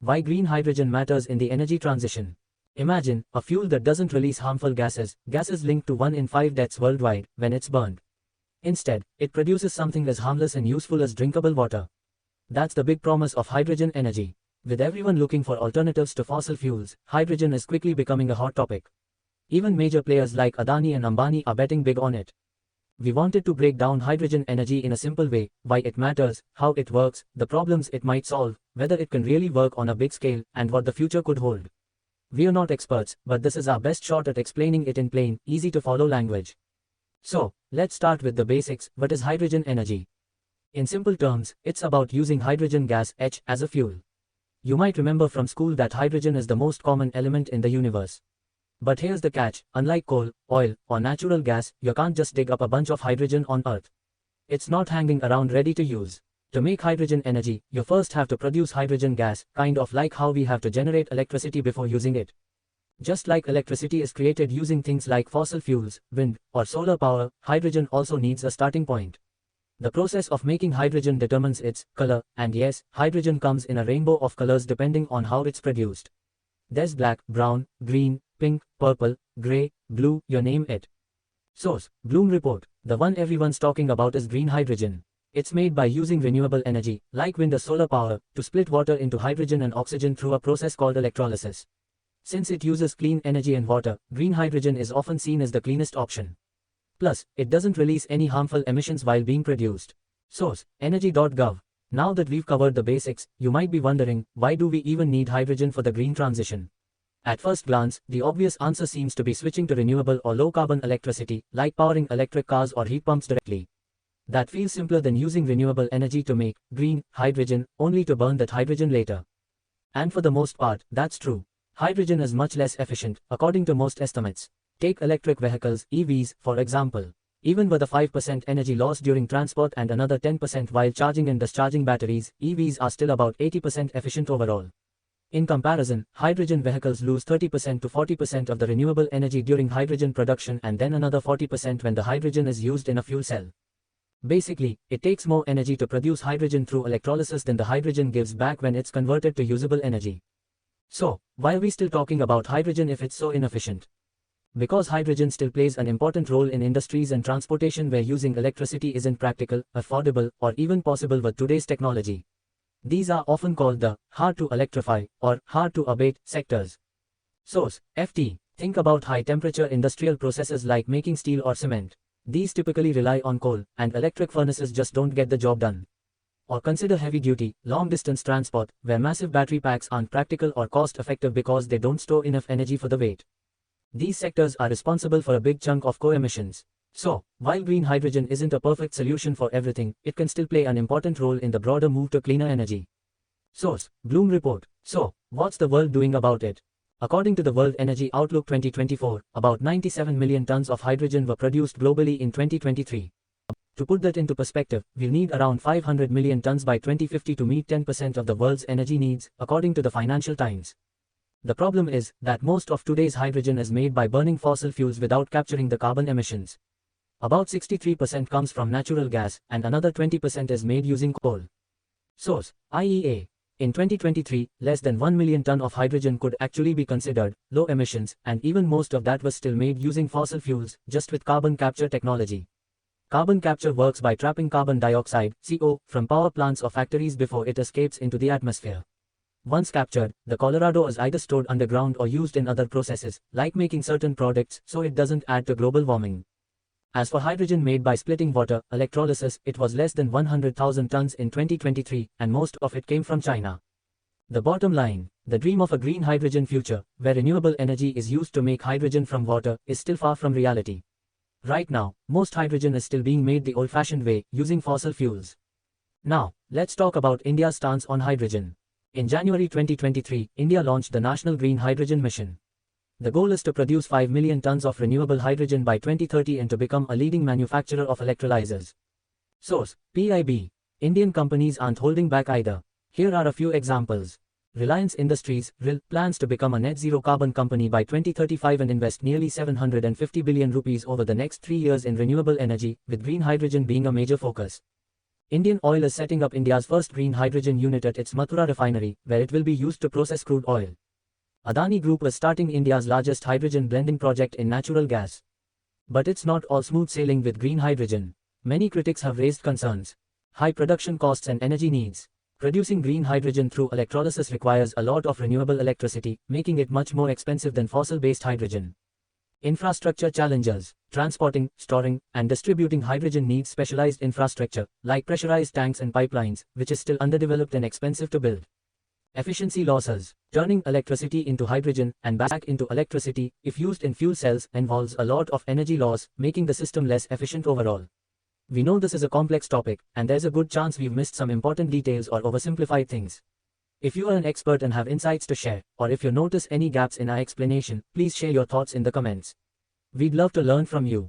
Why green hydrogen matters in the energy transition. Imagine a fuel that doesn't release harmful gases linked to 1 in 5 deaths worldwide when it's burned. Instead, it produces something as harmless and useful as drinkable water. That's the big promise of hydrogen energy. With everyone looking for alternatives to fossil fuels, hydrogen is quickly becoming a hot topic. Even major players like Adani and Ambani are betting big on it. We wanted to break down hydrogen energy in a simple way, why it matters, how it works, the problems it might solve, whether it can really work on a big scale, and what the future could hold. We are not experts, but this is our best shot at explaining it in plain, easy to follow language. So, let's start with the basics. What is hydrogen energy? In simple terms, it's about using hydrogen gas, H, as a fuel. You might remember from school that hydrogen is the most common element in the universe. But here's the catch, unlike coal, oil, or natural gas, you can't just dig up a bunch of hydrogen on Earth. It's not hanging around ready to use. To make hydrogen energy, you first have to produce hydrogen gas, kind of like how we have to generate electricity before using it. Just like electricity is created using things like fossil fuels, wind, or solar power, hydrogen also needs a starting point. The process of making hydrogen determines its color, and yes, hydrogen comes in a rainbow of colors depending on how it's produced. There's black, brown, green, pink, purple, gray, blue, you name it. Source: Bloom Report. The one everyone's talking about is green hydrogen. It's made by using renewable energy, like wind or solar power, to split water into hydrogen and oxygen through a process called electrolysis. Since it uses clean energy and water, green hydrogen is often seen as the cleanest option. Plus, it doesn't release any harmful emissions while being produced. Source: energy.gov. Now that we've covered the basics, you might be wondering, why do we even need hydrogen for the green transition? At first glance, the obvious answer seems to be switching to renewable or low-carbon electricity, like powering electric cars or heat pumps directly. That feels simpler than using renewable energy to make green hydrogen, only to burn that hydrogen later. And for the most part, that's true. Hydrogen is much less efficient, according to most estimates. Take electric vehicles, EVs, for example. Even with a 5% energy loss during transport and another 10% while charging and discharging batteries, EVs are still about 80% efficient overall. In comparison, hydrogen vehicles lose 30% to 40% of the renewable energy during hydrogen production and then another 40% when the hydrogen is used in a fuel cell. Basically, it takes more energy to produce hydrogen through electrolysis than the hydrogen gives back when it's converted to usable energy. So, why are we still talking about hydrogen if it's so inefficient? Because hydrogen still plays an important role in industries and transportation where using electricity isn't practical, affordable, or even possible with today's technology. These are often called the hard-to-electrify or hard-to-abate sectors. Source: FT. Think about high-temperature industrial processes like making steel or cement. These typically rely on coal, and electric furnaces just don't get the job done. Or consider heavy-duty, long-distance transport, where massive battery packs aren't practical or cost-effective because they don't store enough energy for the weight. These sectors are responsible for a big chunk of co-emissions. So, while green hydrogen isn't a perfect solution for everything, it can still play an important role in the broader move to cleaner energy. Source: Bloom Report. So, what's the world doing about it? According to the World Energy Outlook 2024, about 97 million tons of hydrogen were produced globally in 2023. To put that into perspective, we'll need around 500 million tons by 2050 to meet 10% of the world's energy needs, according to the Financial Times. The problem is that most of today's hydrogen is made by burning fossil fuels without capturing the carbon emissions. About 63% comes from natural gas, and another 20% is made using coal. Source: IEA. In 2023, less than 1 million ton of hydrogen could actually be considered low emissions, and even most of that was still made using fossil fuels, just with carbon capture technology. Carbon capture works by trapping carbon dioxide, CO, from power plants or factories before it escapes into the atmosphere. Once captured, the Colorado is either stored underground or used in other processes, like making certain products, so it doesn't add to global warming. As for hydrogen made by splitting water, electrolysis, it was less than 100,000 tons in 2023, and most of it came from China. The bottom line, the dream of a green hydrogen future, where renewable energy is used to make hydrogen from water, is still far from reality. Right now, most hydrogen is still being made the old-fashioned way, using fossil fuels. Now, let's talk about India's stance on hydrogen. In January 2023, India launched the National Green Hydrogen Mission. The goal is to produce 5 million tons of renewable hydrogen by 2030 and to become a leading manufacturer of electrolyzers. Source: PIB. Indian companies aren't holding back either. Here are a few examples. Reliance Industries, RIL, plans to become a net zero carbon company by 2035 and invest nearly 750 billion rupees over the next 3 years in renewable energy, with green hydrogen being a major focus. Indian Oil is setting up India's first green hydrogen unit at its Mathura refinery, where it will be used to process crude oil. Adani Group is starting India's largest hydrogen blending project in natural gas. But it's not all smooth sailing with green hydrogen. Many critics have raised concerns. High production costs and energy needs. Producing green hydrogen through electrolysis requires a lot of renewable electricity, making it much more expensive than fossil-based hydrogen. Infrastructure challenges. Transporting, storing, and distributing hydrogen needs specialized infrastructure, like pressurized tanks and pipelines, which is still underdeveloped and expensive to build. Efficiency losses. Turning electricity into hydrogen and back into electricity, if used in fuel cells, involves a lot of energy loss, making the system less efficient overall. We know this is a complex topic, and there's a good chance we've missed some important details or oversimplified things. If you are an expert and have insights to share, or if you notice any gaps in our explanation, please share your thoughts in the comments. We'd love to learn from you.